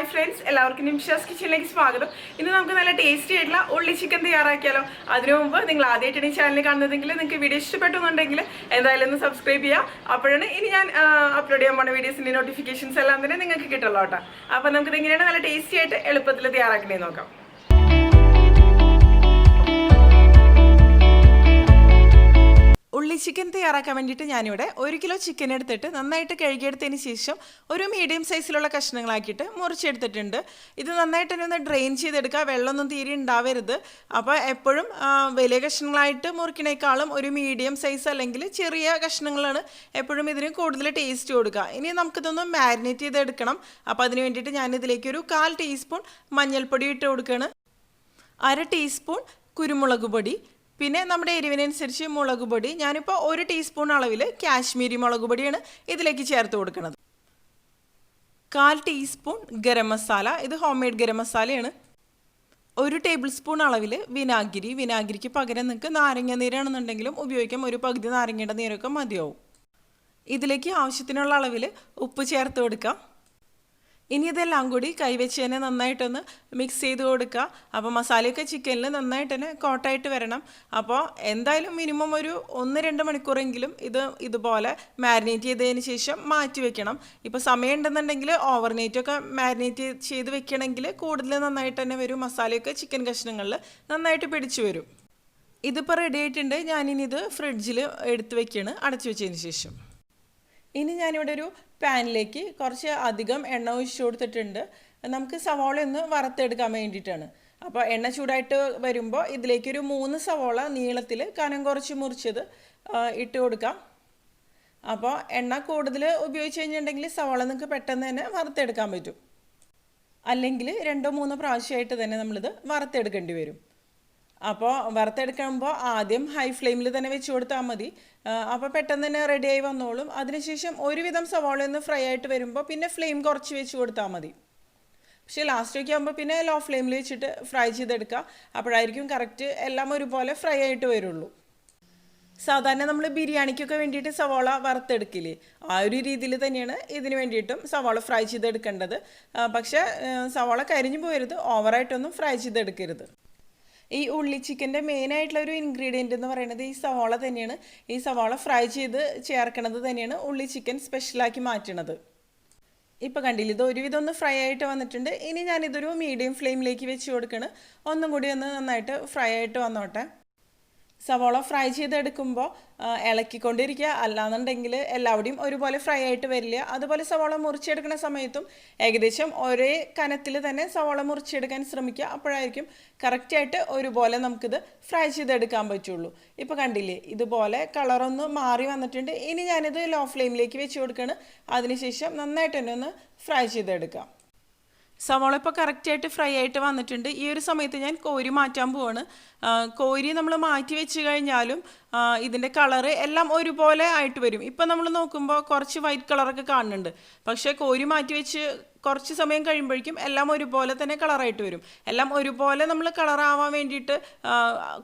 Hi friends, എല്ലാവർക്കും Nimshas kitchen സ്വാഗതം. ഇന്ന് നമുക്ക് നല്ല ടേസ്റ്റി ആയിട്ടുള്ള ഉള്ളി ചിക്കൻ തയ്യാറാക്കിയാലോ. അതിനു മുമ്പ് നിങ്ങൾ ആദ്യമായിട്ട് ഈ ചാനൽ കാണുന്നതെങ്കിൽ നിങ്ങൾക്ക് വീഡിയോ ഇഷ്ടപ്പെട്ടുന്നുണ്ടെങ്കിൽ എന്തായാലും ഒന്ന് സബ്സ്ക്രൈബ് ചെയ്യുക. അപ്പോഴാണ് ഇനി ഞാൻ അപ്ലോഡ് ചെയ്യാൻ പോണ വീഡിയോസിന്റെ നോട്ടിഫിക്കേഷൻസ് എല്ലാം തന്നെ നിങ്ങൾക്ക് കിട്ടുള്ളൂ കേട്ടോ. അപ്പോൾ നമുക്ക് ഇങ്ങനെയാണ് നല്ല ടേസ്റ്റി ആയിട്ട് എളുപ്പത്തിൽ തയ്യാറാക്കണേ നോക്കാം. ഉള്ളി ചിക്കൻ തയ്യാറാക്കാൻ വേണ്ടിയിട്ട് ഞാനിവിടെ 1 കിലോ ചിക്കൻ എടുത്തിട്ട് നന്നായിട്ട് കഴുകിയെടുത്തതിന് ശേഷം ഒരു മീഡിയം സൈസിലുള്ള കഷ്ണങ്ങളാക്കിയിട്ട് മുറിച്ചെടുത്തിട്ടുണ്ട്. ഇത് നന്നായിട്ട് തന്നെ ഒന്ന് ഡ്രെയിൻ ചെയ്തെടുക്കുക, വെള്ളമൊന്നും തീരെ ഉണ്ടാവരുത്. അപ്പോൾ എപ്പോഴും വലിയ കഷ്ണങ്ങളായിട്ട് മുറിക്കണേക്കാളും ഒരു മീഡിയം സൈസ് അല്ലെങ്കിൽ ചെറിയ കഷ്ണങ്ങളാണ് എപ്പോഴും ഇതിന് കൂടുതൽ ടേസ്റ്റ് കൊടുക്കുക. ഇനി നമുക്കിതൊന്ന് മാരിനേറ്റ് ചെയ്തെടുക്കണം. അപ്പോൾ അതിന് വേണ്ടിയിട്ട് ഞാനിതിലേക്ക് ഒരു 1/4 ടീസ്പൂൺ മഞ്ഞൾപ്പൊടി ഇട്ട് കൊടുക്കുകയാണ്, 1/2 ടീസ്പൂൺ കുരുമുളക് പൊടി, പിന്നെ നമ്മുടെ എരിവിനനുസരിച്ച് മുളക് പൊടി. ഞാനിപ്പോൾ 1 ടീസ്പൂൺ അളവിൽ കാശ്മീരി മുളക് പൊടിയാണ് ഇതിലേക്ക് ചേർത്ത് കൊടുക്കുന്നത്. 1/4 ടീസ്പൂൺ ഗരം മസാല, ഇത് ഹോം മെയ്ഡ് ഗരം മസാലയാണ്. 1 ടേബിൾ സ്പൂൺ അളവിൽ വിനാഗിരിക്ക് പകരം നിങ്ങൾക്ക് നാരങ്ങ നീരാണെന്നുണ്ടെങ്കിലും ഉപയോഗിക്കാം. ഒരു പകുതി നാരങ്ങയുടെ നീരൊക്കെ മതിയാവും. ഇതിലേക്ക് ആവശ്യത്തിനുള്ള അളവിൽ ഉപ്പ് ചേർത്ത് കൊടുക്കാം. ഇനി ഇതെല്ലാം കൂടി കൈവച്ച് തന്നെ നന്നായിട്ടൊന്ന് മിക്സ് ചെയ്ത് കൊടുക്കുക. അപ്പോൾ മസാലയൊക്കെ ചിക്കനിൽ നന്നായിട്ട് തന്നെ കോട്ടായിട്ട് വരണം. അപ്പോൾ എന്തായാലും മിനിമം ഒരു 1-2 മണിക്കൂറെങ്കിലും ഇതുപോലെ മാരിനേറ്റ് ചെയ്തതിന് ശേഷം മാറ്റി വെക്കണം. ഇപ്പോൾ സമയം ഉണ്ടെന്നുണ്ടെങ്കിൽ ഓവർനൈറ്റൊക്കെ മാരിനേറ്റ് ചെയ്ത് വെക്കണമെങ്കിൽ കൂടുതൽ നന്നായിട്ട് തന്നെ വരും. മസാലയൊക്കെ ചിക്കൻ കഷ്ണങ്ങളിൽ നന്നായിട്ട് പിടിച്ചു വരും. ഇതിപ്പോൾ റെഡി ആയിട്ടുണ്ട്. ഞാനിനി ഇത് ഫ്രിഡ്ജിൽ എടുത്ത് വെക്കുകയാണ് അടച്ചു വെച്ചതിന് ശേഷം. ഇനി ഞാനിവിടെ ഒരു പാനിലേക്ക് കുറച്ച് അധികം എണ്ണ ഒഴിച്ച് കൊടുത്തിട്ടുണ്ട്. നമുക്ക് സവാള ഒന്ന് വറുത്തെടുക്കാൻ വേണ്ടിയിട്ടാണ്. അപ്പോൾ എണ്ണ ചൂടായിട്ട് വരുമ്പോൾ ഇതിലേക്കൊരു 3 സവാള നീളത്തിൽ കനം കുറച്ച് മുറിച്ചത് ഇട്ട് കൊടുക്കാം. അപ്പോൾ എണ്ണ കൂടുതൽ ഉപയോഗിച്ച് കഴിഞ്ഞിട്ടുണ്ടെങ്കിൽ സവാള നിങ്ങൾക്ക് പെട്ടെന്ന് തന്നെ വറുത്തെടുക്കാൻ പറ്റും. അല്ലെങ്കിൽ 2-3 പ്രാവശ്യമായിട്ട് തന്നെ നമ്മളിത് വറുത്തെടുക്കേണ്ടി വരും. അപ്പോൾ വറുത്തെടുക്കുമ്പോൾ ആദ്യം ഹൈ ഫ്ലെയിമിൽ തന്നെ വെച്ച് കൊടുത്താൽ മതി. അപ്പോൾ പെട്ടെന്ന് തന്നെ റെഡിയായി വന്നോളും. അതിനുശേഷം ഒരുവിധം സവാള ഒന്ന് ഫ്രൈ ആയിട്ട് വരുമ്പോൾ പിന്നെ ഫ്ലെയിം കുറച്ച് വെച്ച് കൊടുത്താൽ മതി. പക്ഷേ ലാസ്റ്റൊക്കെ ആകുമ്പോൾ പിന്നെ ലോ ഫ്ലെയിമിൽ വെച്ചിട്ട് ഫ്രൈ ചെയ്തെടുക്കുക. അപ്പോഴായിരിക്കും കറക്റ്റ് എല്ലാം ഒരുപോലെ ഫ്രൈ ആയിട്ട് വരുള്ളൂ. സാധാരണ നമ്മൾ ബിരിയാണിക്കൊക്കെ വേണ്ടിയിട്ട് സവാള വറുത്തെടുക്കില്ലേ, ആ ഒരു രീതിയിൽ തന്നെയാണ് ഇതിന് വേണ്ടിയിട്ടും സവാള ഫ്രൈ ചെയ്തെടുക്കേണ്ടത്. പക്ഷേ സവാള കരിഞ്ഞു പോകരുത്, ഓവറായിട്ടൊന്നും ഫ്രൈ ചെയ്തെടുക്കരുത്. ഈ ഉള്ളി ചിക്കൻ്റെ മെയിനായിട്ടുള്ളൊരു ഇൻഗ്രീഡിയൻ്റ് എന്ന് പറയുന്നത് ഈ സവാള തന്നെയാണ്. ഈ സവാള ഫ്രൈ ചെയ്ത് ചേർക്കണത് തന്നെയാണ് ഉള്ളി ചിക്കൻ സ്പെഷ്യലാക്കി മാറ്റണത്. ഇപ്പോൾ കണ്ടില്ല, ഇത് ഒരുവിധം ഒന്ന് ഫ്രൈ ആയിട്ട് വന്നിട്ടുണ്ട്. ഇനി ഞാനിതൊരു മീഡിയം ഫ്ലെയിമിലേക്ക് വെച്ച് കൊടുക്കണം. ഒന്നും കൂടി ഒന്ന് നന്നായിട്ട് ഫ്രൈ ആയിട്ട് വന്നോട്ടെ. സവാള ഫ്രൈ ചെയ്തെടുക്കുമ്പോൾ ഇളക്കിക്കൊണ്ടിരിക്കുക, അല്ലാന്നുണ്ടെങ്കിൽ എല്ലാവിടെയും ഒരുപോലെ ഫ്രൈ ആയിട്ട് വരില്ല. അതുപോലെ സവാള മുറിച്ചെടുക്കുന്ന സമയത്തും ഏകദേശം ഒരേ കനത്തിൽ തന്നെ സവാള മുറിച്ചെടുക്കാൻ ശ്രമിക്കുക. അപ്പോഴായിരിക്കും കറക്റ്റായിട്ട് ഒരുപോലെ നമുക്കിത് ഫ്രൈ ചെയ്തെടുക്കാൻ പറ്റുള്ളൂ. ഇപ്പോൾ കണ്ടില്ലേ, ഇതുപോലെ കളറൊന്ന് മാറി വന്നിട്ടുണ്ട്. ഇനി ഞാനിത് ലോ ഫ്ലെയിമിലേക്ക് വെച്ച് കൊടുക്കുകയാണ്. അതിനുശേഷം നന്നായിട്ട് തന്നെ ഒന്ന് ഫ്രൈ ചെയ്തെടുക്കാം. സവാള ഇപ്പോൾ കറക്റ്റായിട്ട് ഫ്രൈ ആയിട്ട് വന്നിട്ടുണ്ട്. ഈ ഒരു സമയത്ത് ഞാൻ കോരി മാറ്റാൻ പോവാണ്. കോരി നമ്മൾ മാറ്റി വെച്ച് കഴിഞ്ഞാലും ഇതിൻ്റെ കളറ് എല്ലാം ഒരുപോലെ ആയിട്ട് വരും. ഇപ്പം നമ്മൾ നോക്കുമ്പോൾ കുറച്ച് വൈറ്റ് കളറൊക്കെ കാണുന്നുണ്ട്. പക്ഷേ കോരി മാറ്റി വെച്ച് കുറച്ച് സമയം കഴിയുമ്പോഴേക്കും എല്ലാം ഒരുപോലെ തന്നെ കളറായിട്ട് വരും. എല്ലാം ഒരുപോലെ നമ്മൾ കളറാവാൻ വേണ്ടിയിട്ട്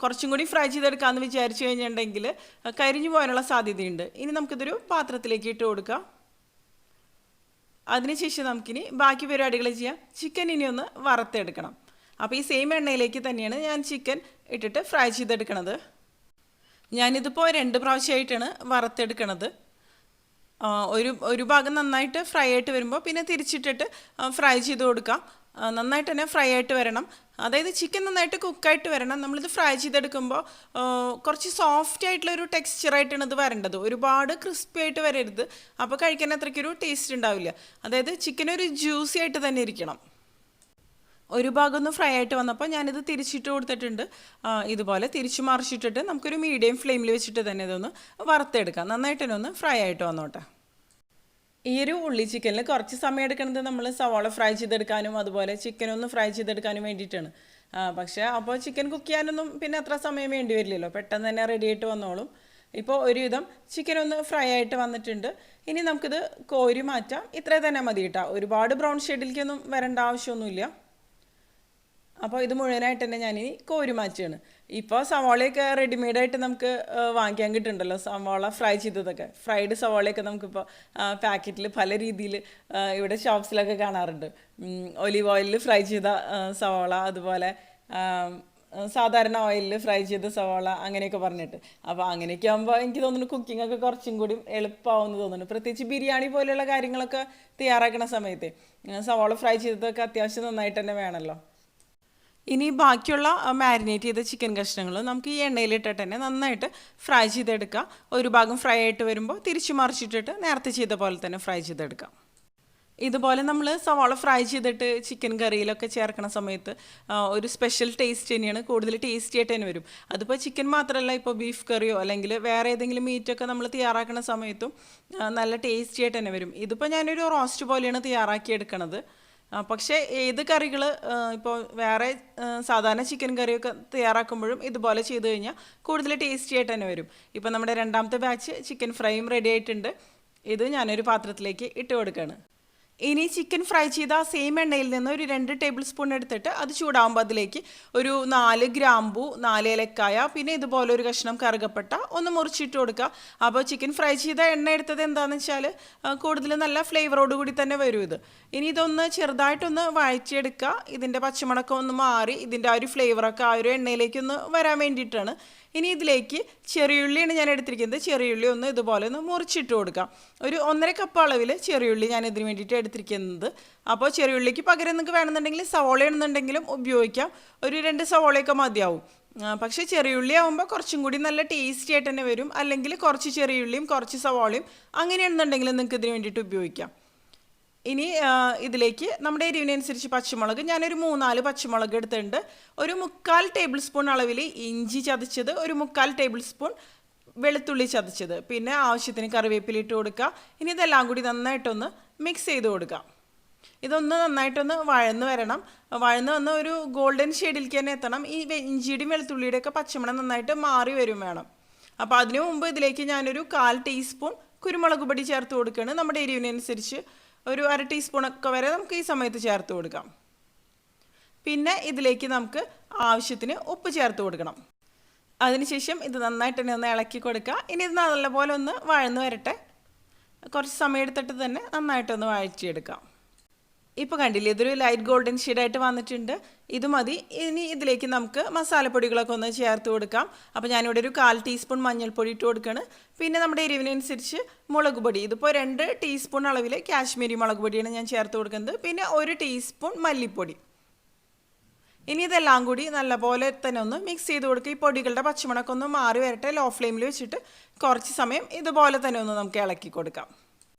കുറച്ചും കൂടി ഫ്രൈ ചെയ്തെടുക്കാമെന്ന് വിചാരിച്ചു കഴിഞ്ഞിട്ടുണ്ടെങ്കിൽ കരിഞ്ഞു പോകാനുള്ള സാധ്യതയുണ്ട്. ഇനി നമുക്കിതൊരു പാത്രത്തിലേക്ക് ഇട്ട് കൊടുക്കാം. അതിനുശേഷം നമുക്കിനി ബാക്കി പരിപാടികൾ ചെയ്യാം. ചിക്കൻ ഇനി ഒന്ന് വറുത്തെടുക്കണം. അപ്പോൾ ഈ സെയിം എണ്ണയിലേക്ക് തന്നെയാണ് ഞാൻ ചിക്കൻ ഇട്ടിട്ട് ഫ്രൈ ചെയ്തെടുക്കണത്. ഞാനിതിപ്പോൾ 2 പ്രാവശ്യമായിട്ടാണ് വറുത്തെടുക്കണത്. ഒരു ഭാഗം നന്നായിട്ട് ഫ്രൈ ആയിട്ട് വരുമ്പോൾ പിന്നെ തിരിച്ചിട്ടിട്ട് ഫ്രൈ ചെയ്ത് കൊടുക്കാം. നന്നായിട്ട് തന്നെ ഫ്രൈ ആയിട്ട് വരണം. അതായത് ചിക്കൻ നന്നായിട്ട് കുക്കായിട്ട് വരണം. നമ്മളിത് ഫ്രൈ ചെയ്തെടുക്കുമ്പോൾ കുറച്ച് സോഫ്റ്റ് ആയിട്ടുള്ളൊരു ടെക്സ്ചറായിട്ടാണ് ഇത് വരേണ്ടത്. ഒരുപാട് ക്രിസ്പി ആയിട്ട് വരരുത്. അപ്പോൾ കഴിക്കാൻ അത്രയ്ക്കൊരു ടേസ്റ്റ് ഉണ്ടാവില്ല. അതായത് ചിക്കൻ ഒരു ജ്യൂസി ആയിട്ട് തന്നെ ഇരിക്കണം. ഒരു ഭാഗം ഒന്ന് ഫ്രൈ ആയിട്ട് വന്നപ്പോൾ ഞാനിത് തിരിച്ചിട്ട് കൊടുത്തിട്ടുണ്ട്. ഇതുപോലെ തിരിച്ചു മറിച്ചിട്ടിട്ട് നമുക്കൊരു മീഡിയം ഫ്ലെയിമിൽ വെച്ചിട്ട് തന്നെ ഇതൊന്ന് വറുത്തെടുക്കാം. നന്നായിട്ട് തന്നെ ഒന്ന് ഫ്രൈ ആയിട്ട് വന്നോട്ടെ. ഈ ഒരു ഉള്ളി ചിക്കനിൽ കുറച്ച് സമയം എടുക്കുന്നത് നമ്മൾ സവാള ഫ്രൈ ചെയ്തെടുക്കാനും അതുപോലെ ചിക്കൻ ഒന്ന് ഫ്രൈ ചെയ്തെടുക്കാനും വേണ്ടിയിട്ടാണ്. പക്ഷേ അപ്പോൾ ചിക്കൻ കുക്ക് ചെയ്യാനൊന്നും പിന്നെ അത്ര സമയം വേണ്ടി വരില്ലല്ലോ, പെട്ടെന്ന് തന്നെ റെഡി ആയിട്ട് വന്നോളും. ഇപ്പോൾ ഒരുവിധം ചിക്കൻ ഒന്ന് ഫ്രൈ ആയിട്ട് വന്നിട്ടുണ്ട്. ഇനി നമുക്കിത് കോരി മാറ്റാം. ഇത്രേ തന്നെ മതി കേട്ടോ, ഒരുപാട് ബ്രൗൺ ഷെയ്ഡിലേക്കൊന്നും വരേണ്ട ആവശ്യമൊന്നുമില്ല. അപ്പോൾ ഇത് മുഴുവനായിട്ട് തന്നെ ഞാനിനി കോരി മാറ്റുകയാണ്. ഇപ്പോൾ സവാളയൊക്കെ റെഡിമെയ്ഡായിട്ട് നമുക്ക് വാങ്ങിക്കാൻ കിട്ടുന്നുണ്ടല്ലോ, സവാള ഫ്രൈ ചെയ്തതൊക്കെ. ഫ്രൈഡ് സവാളയൊക്കെ നമുക്കിപ്പോൾ പാക്കറ്റിൽ പല രീതിയിൽ ഇവിടെ ഷോപ്സിലൊക്കെ കാണാറുണ്ട്. ഒലിവ് ഓയിലിൽ ഫ്രൈ ചെയ്ത സവാള, അതുപോലെ സാധാരണ ഓയിലിൽ ഫ്രൈ ചെയ്ത സവാള, അങ്ങനെയൊക്കെ പറഞ്ഞിട്ട്. അപ്പോൾ അങ്ങനെയൊക്കെ ആകുമ്പോൾ എനിക്ക് തോന്നുന്നു കുക്കിംഗ് ഒക്കെ കുറച്ചും കൂടി എളുപ്പമാവുമെന്ന് തോന്നുന്നു. പ്രത്യേകിച്ച് ബിരിയാണി പോലെയുള്ള കാര്യങ്ങളൊക്കെ തയ്യാറാക്കുന്ന സമയത്ത് സവാള ഫ്രൈ ചെയ്തതൊക്കെ അത്യാവശ്യം നന്നായിട്ട് തന്നെ വേണമല്ലോ. ഇനി ബാക്കിയുള്ള മാരിനേറ്റ് ചെയ്ത ചിക്കൻ കഷ്ണങ്ങൾ നമുക്ക് ഈ എണ്ണയിലിട്ടിട്ട് തന്നെ നന്നായിട്ട് ഫ്രൈ ചെയ്തെടുക്കാം. ഒരു ഭാഗം ഫ്രൈ ആയിട്ട് വരുമ്പോൾ തിരിച്ചു മറിച്ചിട്ടിട്ട് നേരത്തെ ചെയ്ത പോലെ തന്നെ ഫ്രൈ ചെയ്തെടുക്കാം. ഇതുപോലെ നമ്മൾ സവാള ഫ്രൈ ചെയ്തിട്ട് ചിക്കൻ കറിയിലൊക്കെ ചേർക്കണ സമയത്ത് ഒരു സ്പെഷ്യൽ ടേസ്റ്റ് തന്നെയാണ്, കൂടുതൽ ടേസ്റ്റി ആയിട്ട് തന്നെ വരും. അതിപ്പോൾ ചിക്കൻ മാത്രമല്ല, ഇപ്പോൾ ബീഫ് കറിയോ അല്ലെങ്കിൽ വേറെ ഏതെങ്കിലും മീറ്റൊക്കെ നമ്മൾ തയ്യാറാക്കുന്ന സമയത്തും നല്ല ടേസ്റ്റി ആയിട്ട് തന്നെ വരും. ഇതിപ്പോൾ ഞാനൊരു റോസ്റ്റ് പോലെയാണ് തയ്യാറാക്കി എടുക്കണത്. പക്ഷേ ഏത് കറികൾ ഇപ്പോൾ വേറെ സാധാരണ ചിക്കൻ കറിയൊക്കെ തയ്യാറാക്കുമ്പോഴും ഇതുപോലെ ചെയ്ത് കഴിഞ്ഞാൽ കൂടുതൽ ടേസ്റ്റി ആയിട്ട് തന്നെ വരും. ഇപ്പോൾ നമ്മുടെ രണ്ടാമത്തെ ബാച്ച് ചിക്കൻ ഫ്രൈയും റെഡി ആയിട്ടുണ്ട്. ഇത് ഞാനൊരു പാത്രത്തിലേക്ക് ഇട്ട് കൊടുക്കുകയാണ്. ഇനി ചിക്കൻ ഫ്രൈ ചെയ്ത സെയിം എണ്ണയിൽ നിന്ന് ഒരു 2 ടേബിൾ സ്പൂൺ എടുത്തിട്ട് അത് ചൂടാകുമ്പോൾ അതിലേക്ക് ഒരു 4 ഗ്രാമ്പു, 4 ഏലക്കായ, പിന്നെ ഇതുപോലെ ഒരു കഷ്ണം കറുകപ്പട്ട ഒന്ന് മുറിച്ചിട്ട് കൊടുക്കുക. അപ്പോൾ ചിക്കൻ ഫ്രൈ ചെയ്ത എണ്ണ എടുത്തത് എന്താണെന്ന് വെച്ചാൽ കൂടുതൽ നല്ല ഫ്ലേവറോട് കൂടി തന്നെ വരും ഇത്. ഇനി ഇതൊന്ന് ചെറുതായിട്ടൊന്ന് വഴറ്റിയെടുക്കുക. ഇതിൻ്റെ പച്ചമണക്കം ഒന്ന് മാറി ഇതിൻ്റെ ആ ഒരു ഫ്ലേവറൊക്കെ ആ ഒരു എണ്ണയിലേക്കൊന്ന് വരാൻ വേണ്ടിയിട്ടാണ്. ഇനി ഇതിലേക്ക് ചെറിയുള്ളിയാണ് ഞാൻ എടുത്തിരിക്കുന്നത്. ചെറിയുള്ളി ഒന്ന് ഇതുപോലെ ഒന്ന് മുറിച്ചിട്ട് കൊടുക്കാം. ഒരു 1.5 കപ്പ് അളവിൽ ചെറിയുള്ളി ഞാൻ ഇതിന് വേണ്ടിയിട്ട് എടുത്തിരിക്കുന്നത്. അപ്പോൾ ചെറിയുള്ളിക്ക് പകരം നിങ്ങൾക്ക് വേണമെന്നുണ്ടെങ്കിൽ സവോളയാണെന്നുണ്ടെങ്കിലും ഉപയോഗിക്കാം. ഒരു 2 സവോളയൊക്കെ മതിയാവും. പക്ഷേ ചെറിയുള്ളി ആകുമ്പോൾ കുറച്ചും കൂടി നല്ല ടേസ്റ്റി ആയിട്ട് തന്നെ വരും. അല്ലെങ്കിൽ കുറച്ച് ചെറിയുള്ളിയും കുറച്ച് സവോളയും അങ്ങനെയാണെന്നുണ്ടെങ്കിൽ നിങ്ങൾക്ക് ഇതിന് വേണ്ടിയിട്ട് ഉപയോഗിക്കാം. ഇനി ഇതിലേക്ക് നമ്മുടെ എരിവിനനുസരിച്ച് പച്ചമുളക് ഞാനൊരു 3-4 പച്ചമുളക് എടുത്തിട്ടുണ്ട്. ഒരു 3/4 ടേബിൾ സ്പൂൺ അളവിൽ ഇഞ്ചി ചതച്ചത്, ഒരു 3/4 ടേബിൾ സ്പൂൺ വെളുത്തുള്ളി ചതച്ചത്, പിന്നെ ആവശ്യത്തിന് കറിവേപ്പില ഇട്ട് കൊടുക്കുക. ഇനി ഇതെല്ലാം കൂടി നന്നായിട്ടൊന്ന് മിക്സ് ചെയ്ത് കൊടുക്കുക. ഇതൊന്ന് നന്നായിട്ടൊന്ന് വഴന്ന് വരണം. വഴന്ന് വന്ന് ഒരു ഗോൾഡൻ ഷെയ്ഡിലേക്ക് തന്നെ എത്തണം. ഈ ഇഞ്ചിയുടെയും വെളുത്തുള്ളിയുടെയൊക്കെ പച്ചമണം നന്നായിട്ട് മാറി വരും വേണം. അപ്പോൾ അതിനു മുമ്പ് ഇതിലേക്ക് ഞാനൊരു 1/4 ടീസ്പൂൺ കുരുമുളക് പൊടി ചേർത്ത് കൊടുക്കുകയാണ്. നമ്മുടെ എരിവിനനുസരിച്ച് ഒരു 1/2 ടീസ്പൂണൊക്കെ വരെ നമുക്ക് ഈ സമയത്ത് ചേർത്ത് കൊടുക്കാം. പിന്നെ ഇതിലേക്ക് നമുക്ക് ആവശ്യത്തിന് ഉപ്പ് ചേർത്ത് കൊടുക്കണം. അതിനുശേഷം ഇത് നന്നായിട്ട് തന്നെ ഒന്ന് ഇളക്കി കൊടുക്കുക. ഇനി ഇത് നല്ലപോലെ ഒന്ന് വഴന്ന് വരട്ടെ. കുറച്ച് സമയം എടുത്തിട്ട് തന്നെ നന്നായിട്ടൊന്ന് വഴറ്റിയെടുക്കാം. ഇപ്പോൾ കണ്ടില്ലേ, ഇതൊരു ലൈറ്റ് ഗോൾഡൻ ഷെയ്ഡായിട്ട് വന്നിട്ടുണ്ട്. ഇത് മതി. ഇനി ഇതിലേക്ക് നമുക്ക് മസാലപ്പൊടികളൊക്കെ ഒന്ന് ചേർത്ത് കൊടുക്കാം. അപ്പോൾ ഞാനിവിടെ ഒരു 1/4 ടീസ്പൂൺ മഞ്ഞൾപ്പൊടി ഇട്ട് കൊടുക്കുകയാണ്. പിന്നെ നമ്മുടെ എരിവിനനുസരിച്ച് മുളക് പൊടി, ഇതിപ്പോൾ 2 ടീസ്പൂൺ അളവിൽ കാശ്മീരി മുളക് പൊടിയാണ് ഞാൻ ചേർത്ത് കൊടുക്കുന്നത്. പിന്നെ 1 ടീസ്പൂൺ മല്ലിപ്പൊടി. ഇനി ഇതെല്ലാം കൂടി നല്ലപോലെ തന്നെ ഒന്ന് മിക്സ് ചെയ്ത് കൊടുക്കുക. ഈ പൊടികളുടെ പച്ചമണക്കം ഒന്ന് മാറി വരട്ടെ. ലോ ഫ്ലെയിമിൽ വെച്ചിട്ട് കുറച്ച് സമയം ഇതുപോലെ തന്നെ ഒന്ന് നമുക്ക് ഇളക്കി കൊടുക്കാം.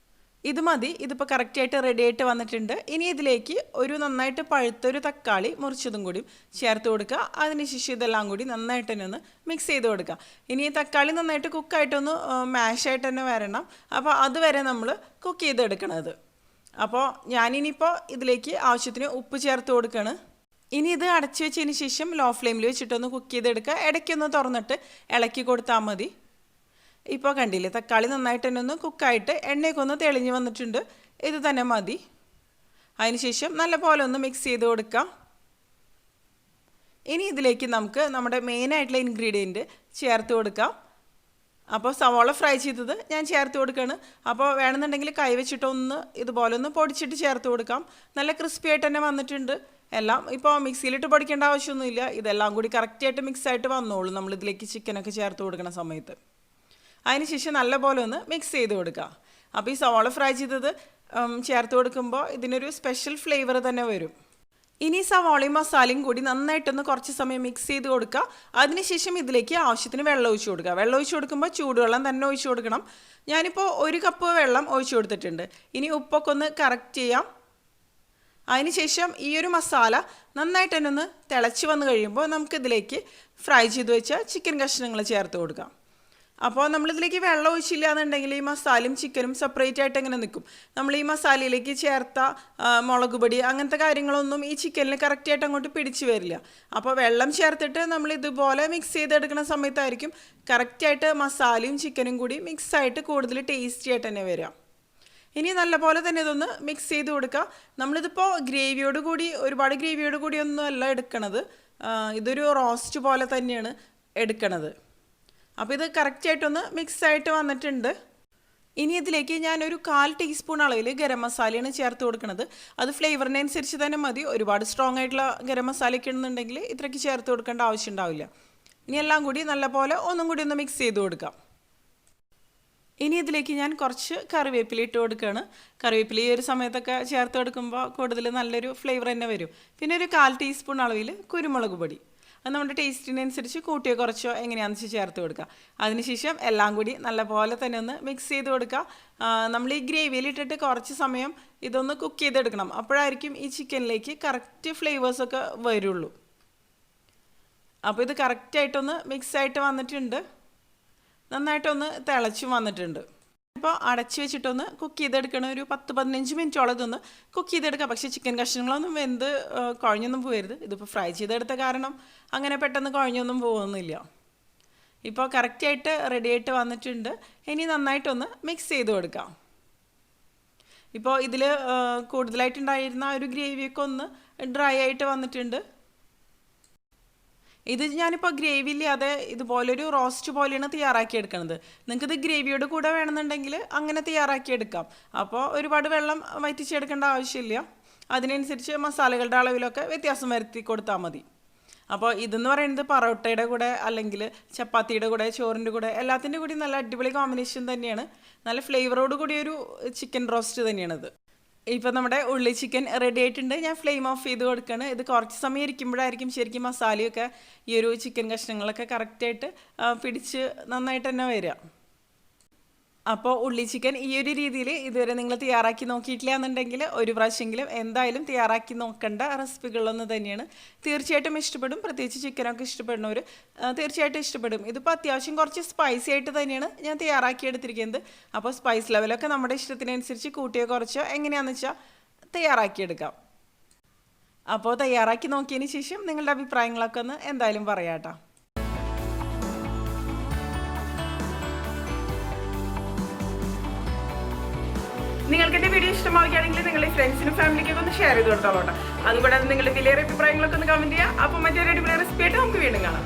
ഇത് മതി. ഇതിപ്പോൾ കറക്റ്റായിട്ട് റെഡി ആയിട്ട് വന്നിട്ടുണ്ട്. ഇനി ഇതിലേക്ക് ഒരു നന്നായിട്ട് പഴുത്തൊരു തക്കാളി മുറിച്ചതും കൂടി ചേർത്ത് കൊടുക്കുക. അതിനുശേഷം ഇതെല്ലാം കൂടി നന്നായിട്ട് തന്നെ ഒന്ന് മിക്സ് ചെയ്ത് കൊടുക്കുക. ഇനി ഈ തക്കാളി നന്നായിട്ട് കുക്കായിട്ടൊന്ന് മാഷായിട്ട് തന്നെ വരണം. അപ്പോൾ അതുവരെ നമ്മൾ കുക്ക് ചെയ്തെടുക്കണത്. അപ്പോൾ ഞാനിനിയിപ്പോൾ ഇതിലേക്ക് ആവശ്യത്തിന് ഉപ്പ് ചേർത്ത് കൊടുക്കുകയാണ്. ഇനി ഇത് അടച്ചു വെച്ചതിന് ശേഷം ലോ ഫ്ലെയിമിൽ വെച്ചിട്ടൊന്ന് കുക്ക് ചെയ്തെടുക്കുക. ഇടയ്ക്കൊന്ന് തുറന്നിട്ട് ഇളക്കി കൊടുത്താൽ മതി. ഇപ്പോൾ കണ്ടില്ലേ, തക്കാളി നന്നായിട്ട് തന്നെ ഒന്ന് കുക്കായിട്ട് എണ്ണയൊക്കെ ഒന്ന് തെളിഞ്ഞ് വന്നിട്ടുണ്ട്. ഇത് തന്നെ മതി. അതിനുശേഷം നല്ലപോലെ ഒന്ന് മിക്സ് ചെയ്ത് കൊടുക്കാം. ഇനി ഇതിലേക്ക് നമുക്ക് നമ്മുടെ മെയിനായിട്ടുള്ള ഇൻഗ്രീഡിയൻറ്റ് ചേർത്ത് കൊടുക്കാം. അപ്പോൾ സവാള ഫ്രൈ ചെയ്തത് ഞാൻ ചേർത്ത് കൊടുക്കുകയാണ്. അപ്പോൾ വേണമെന്നുണ്ടെങ്കിൽ കൈ വെച്ചിട്ടൊന്ന് ഇതുപോലെ ഒന്ന് പൊടിച്ചിട്ട് ചേർത്ത് കൊടുക്കാം. നല്ല ക്രിസ്പി ആയിട്ട് തന്നെ വന്നിട്ടുണ്ട്. എല്ലാം ഇപ്പോൾ മിക്സിയിലിട്ട് പൊടിക്കേണ്ട ആവശ്യമൊന്നുമില്ല. ഇതെല്ലാം കൂടി കറക്റ്റായിട്ട് മിക്സായിട്ട് വന്നോളൂ നമ്മളിതിലേക്ക് ചിക്കനൊക്കെ ചേർത്ത് കൊടുക്കുന്ന സമയത്ത്. അതിനുശേഷം നല്ലപോലെ ഒന്ന് മിക്സ് ചെയ്ത് കൊടുക്കുക. അപ്പോൾ ഈ സവാള ഫ്രൈ ചെയ്തത് ചേർത്ത് കൊടുക്കുമ്പോൾ ഇതിനൊരു സ്പെഷ്യൽ ഫ്ലേവർ തന്നെ വരും. ഇനി സവാളയും മസാലയും കൂടി നന്നായിട്ടൊന്ന് കുറച്ച് സമയം മിക്സ് ചെയ്ത് കൊടുക്കുക. അതിനുശേഷം ഇതിലേക്ക് ആവശ്യത്തിന് വെള്ളം ഒഴിച്ച് കൊടുക്കുക. വെള്ളം ഒഴിച്ച് കൊടുക്കുമ്പോൾ ചൂടുവെള്ളം തന്നെ ഒഴിച്ച് കൊടുക്കണം. ഞാനിപ്പോൾ 1 കപ്പ് വെള്ളം ഒഴിച്ച് കൊടുത്തിട്ടുണ്ട്. ഇനി ഉപ്പൊക്കെ ഒന്ന് കറക്റ്റ് ചെയ്യാം. അതിനുശേഷം ഈ ഒരു മസാല നന്നായിട്ട് തന്നെ ഒന്ന് തിളച്ച് വന്ന് കഴിയുമ്പോൾ നമുക്കിതിലേക്ക് ഫ്രൈ ചെയ്ത് വെച്ച ചിക്കൻ കഷ്ണങ്ങൾ ചേർത്ത് കൊടുക്കാം. അപ്പോൾ നമ്മളിതിലേക്ക് വെള്ളം ഒഴിച്ചില്ല എന്നുണ്ടെങ്കിൽ ഈ മസാലയും ചിക്കനും സെപ്പറേറ്റ് ആയിട്ട് എങ്ങനെ നിൽക്കും. നമ്മൾ ഈ മസാലയിലേക്ക് ചേർത്ത മുളക് പൊടി അങ്ങനത്തെ കാര്യങ്ങളൊന്നും ഈ ചിക്കനിൽ കറക്റ്റായിട്ട് അങ്ങോട്ട് പിടിച്ച് വരില്ല. അപ്പോൾ വെള്ളം ചേർത്തിട്ട് നമ്മൾ ഇതുപോലെ മിക്സ് ചെയ്തെടുക്കുന്ന സമയത്തായിരിക്കും കറക്റ്റായിട്ട് മസാലയും ചിക്കനും കൂടി മിക്സായിട്ട് കൂടുതൽ ടേസ്റ്റി ആയിട്ട് തന്നെ വരിക. ഇനി നല്ലപോലെ തന്നെ ഇതൊന്ന് മിക്സ് ചെയ്ത് കൊടുക്കുക. നമ്മളിതിപ്പോൾ ഗ്രേവിയോട് കൂടി ഒരുപാട് ഗ്രേവിയോട് കൂടി ഒന്നും അല്ല എടുക്കണത്, ഇതൊരു റോസ്റ്റ് പോലെ തന്നെയാണ് എടുക്കണത്. അപ്പോൾ ഇത് കറക്റ്റായിട്ടൊന്ന് മിക്സായിട്ട് വന്നിട്ടുണ്ട്. ഇനി ഇതിലേക്ക് ഞാനൊരു 1/4 ടീസ്പൂൺ അളവിൽ ഗരം മസാലയാണ് ചേർത്ത് കൊടുക്കുന്നത്. അത് ഫ്ലേവറിനനുസരിച്ച് തന്നെ മതി. ഒരുപാട് സ്ട്രോങ് ആയിട്ടുള്ള ഗരം മസാലയൊക്കെ ഉണ്ടെന്നുണ്ടെങ്കിൽ ഇത്രയ്ക്ക് ചേർത്ത് കൊടുക്കേണ്ട ആവശ്യം ഉണ്ടാവില്ല. ഇനി എല്ലാം കൂടി നല്ലപോലെ ഒന്നും കൂടി ഒന്ന് മിക്സ് ചെയ്ത് കൊടുക്കാം. ഇനി ഇതിലേക്ക് ഞാൻ കുറച്ച് കറിവേപ്പില ഇട്ട് കൊടുക്കുകയാണ്. കറിവേപ്പില ഈ ഒരു സമയത്തൊക്കെ ചേർത്ത് കൊടുക്കുമ്പോൾ കൂടുതൽ നല്ലൊരു ഫ്ലേവർ തന്നെ വരും. പിന്നെ ഒരു 1/4 ടീസ്പൂൺ അളവിൽ കുരുമുളക് പൊടി, അത് നമ്മുടെ ടേസ്റ്റിനനുസരിച്ച് കൂട്ടിയോ കുറച്ചോ എങ്ങനെയാണെന്ന് വെച്ചാൽ ചേർത്ത് കൊടുക്കുക. അതിനുശേഷം എല്ലാം കൂടി നല്ലപോലെ തന്നെ ഒന്ന് മിക്സ് ചെയ്ത് കൊടുക്കുക. നമ്മൾ ഈ ഗ്രേവിയിൽ ഇട്ടിട്ട് കുറച്ച് സമയം ഇതൊന്ന് കുക്ക് ചെയ്തെടുക്കണം. അപ്പോഴായിരിക്കും ഈ ചിക്കനിലേക്ക് കറക്റ്റ് ഫ്ലേവേഴ്സൊക്കെ വരുള്ളൂ. അപ്പോൾ ഇത് കറക്റ്റായിട്ടൊന്ന് മിക്സായിട്ട് വന്നിട്ടുണ്ട്, നന്നായിട്ടൊന്ന് തിളച്ചും വന്നിട്ടുണ്ട്. ഇപ്പോൾ അടച്ച് വെച്ചിട്ടൊന്ന് കുക്ക് ചെയ്തെടുക്കണം. ഒരു 10-15 മിനിറ്റോളം ഇതൊന്ന് കുക്ക് ചെയ്തെടുക്കുക. പക്ഷേ ചിക്കൻ കഷ്ണങ്ങളൊന്നും വെന്ത് കുഴഞ്ഞൊന്നും പോകരുത്. ഇതിപ്പോൾ ഫ്രൈ ചെയ്തെടുത്ത കാരണം അങ്ങനെ പെട്ടെന്ന് കുഴഞ്ഞൊന്നും പോകുന്നില്ല. ഇപ്പോൾ കറക്റ്റായിട്ട് റെഡിയായിട്ട് വന്നിട്ടുണ്ട്. ഇനി നന്നായിട്ടൊന്ന് മിക്സ് ചെയ്ത് കൊടുക്കാം. ഇപ്പോൾ ഇതിൽ കൂടുതലായിട്ടുണ്ടായിരുന്ന ഒരു ഗ്രേവിയൊക്കെ ഒന്ന് ഡ്രൈ ആയിട്ട് വന്നിട്ടുണ്ട്. ഇത് ഞാനിപ്പോൾ ഗ്രേവി ഇല്ലാതെ ഇതുപോലൊരു റോസ്റ്റ് പോലെയാണ് തയ്യാറാക്കിയെടുക്കുന്നത്. നിങ്ങൾക്കിത് ഗ്രേവിയോട് കൂടെ വേണമെന്നുണ്ടെങ്കിൽ അങ്ങനെ തയ്യാറാക്കിയെടുക്കാം. അപ്പോൾ ഒരുപാട് വെള്ളം വറ്റിച്ചെടുക്കേണ്ട ആവശ്യമില്ല. അതിനനുസരിച്ച് മസാലകളുടെ അളവിലൊക്കെ വ്യത്യാസം വരുത്തി കൊടുത്താൽ മതി. അപ്പോൾ ഇതെന്ന് പറയുന്നത് പറോട്ടയുടെ കൂടെ അല്ലെങ്കിൽ ചപ്പാത്തിയുടെ കൂടെ ചോറിൻ്റെ കൂടെ എല്ലാത്തിൻ്റെ കൂടി നല്ല അടിപൊളി കോമ്പിനേഷൻ തന്നെയാണ്. നല്ല ഫ്ലേവറോട് കൂടിയൊരു ചിക്കൻ റോസ്റ്റ് തന്നെയാണിത്. ഇപ്പോൾ നമ്മുടെ ഉള്ളി ചിക്കൻ റെഡി ആയിട്ടുണ്ട്. ഞാൻ ഫ്ലെയിം ഓഫ് ചെയ്ത് കൊടുക്കുകയാണ്. ഇത് കുറച്ച് സമയം ഇരിക്കുമ്പോഴായിരിക്കും ശരിക്കും മസാലയൊക്കെ ഈ ഒരു ചിക്കൻ കഷ്ണങ്ങളൊക്കെ കറക്റ്റായിട്ട് പിടിച്ച് നന്നായിട്ട് തന്നെ വരിക. അപ്പോൾ ഉള്ളി ചിക്കൻ ഈ ഒരു രീതിയിൽ ഇതുവരെ നിങ്ങൾ തയ്യാറാക്കി നോക്കിയിട്ടില്ല എന്നുണ്ടെങ്കിൽ ഒരു പ്രാവശ്യമെങ്കിലും എന്തായാലും തയ്യാറാക്കി നോക്കേണ്ട റെസിപ്പികളൊന്നും തന്നെയാണ്. തീർച്ചയായിട്ടും ഇഷ്ടപ്പെടും. പ്രത്യേകിച്ച് ചിക്കനൊക്കെ ഇഷ്ടപ്പെടുന്നവർ തീർച്ചയായിട്ടും ഇഷ്ടപ്പെടും. ഇതിപ്പോൾ അത്യാവശ്യം കുറച്ച് സ്പൈസി ആയിട്ട് തന്നെയാണ് ഞാൻ തയ്യാറാക്കിയെടുത്തിരിക്കുന്നത്. അപ്പോൾ സ്പൈസ് ലെവലൊക്കെ നമ്മുടെ ഇഷ്ടത്തിനനുസരിച്ച് കൂട്ടിയോ കുറച്ചോ എങ്ങനെയാണെന്ന് വെച്ചാൽ തയ്യാറാക്കിയെടുക്കാം. അപ്പോൾ തയ്യാറാക്കി നോക്കിയതിന് ശേഷം നിങ്ങളുടെ അഭിപ്രായങ്ങളൊക്കെ ഒന്ന് എന്തായാലും പറയാം കേട്ടോ. നിങ്ങൾക്ക് എൻ്റെ വീഡിയോ ഇഷ്ടമാവുകയാണെങ്കിൽ നിങ്ങളുടെ ഫ്രണ്ട്സിനും ഫാമിലിക്കൊക്കെ ഒന്ന് ഷെയർ ചെയ്ത് കൊടുത്തോളൂ. അതുകൂടാതെ നിങ്ങളുടെ വിലയേറെ അഭിപ്രായങ്ങളൊക്കെ ഒന്ന് കമൻറ്റ് ചെയ്യുക. അപ്പോൾ മറ്റൊരു അടിപൊളി റെസിപ്പി ആയിട്ട് നമുക്ക് വീണ്ടും കാണാം.